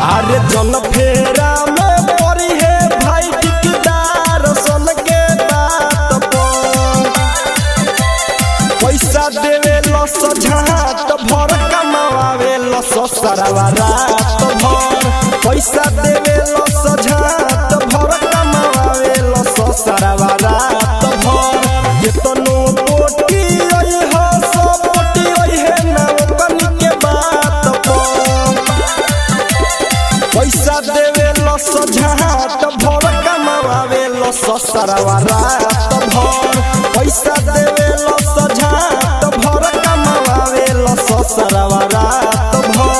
अरे जन फेरा में पड़ी है भाई ठेकेदार सन के बात पर पैसा देवे लस झाट भर कमावे लस सरवा रात भर पैसा देवे लस झाट भर कमावे लस सरवा रात भर जेतनो पोटी ओइ हो सब पोटी ओइ है ना कनी के बात पर पैसा देवे लस झाट भर कमावे लस सरवा रात भर पैसा देवे लस झाट भर कमावे लस सरवा रात भर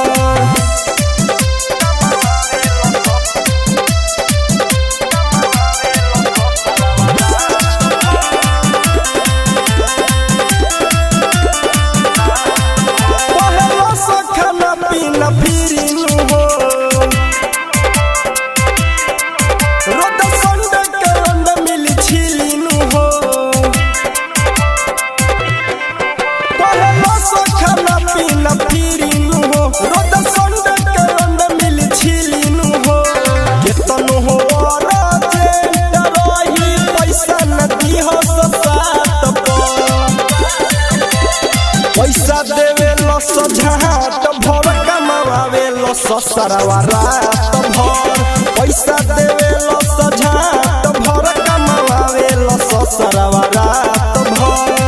पैसा देवे लस झाट भर कमावे लस सरवा रात भर पैसा देवे लस झाट भर कमावे लस सरवा रात भर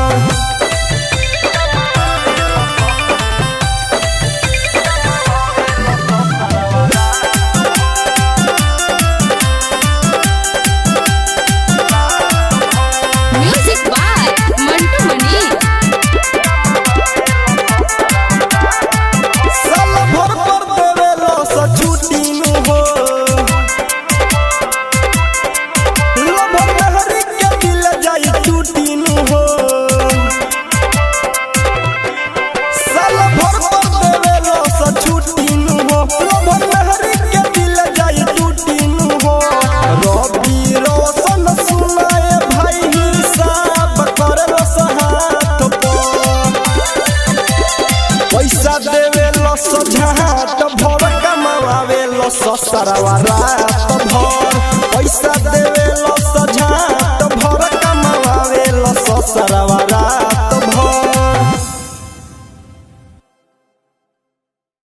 पैसा देवे लस झाट भर कमावे लस सरवा रात भर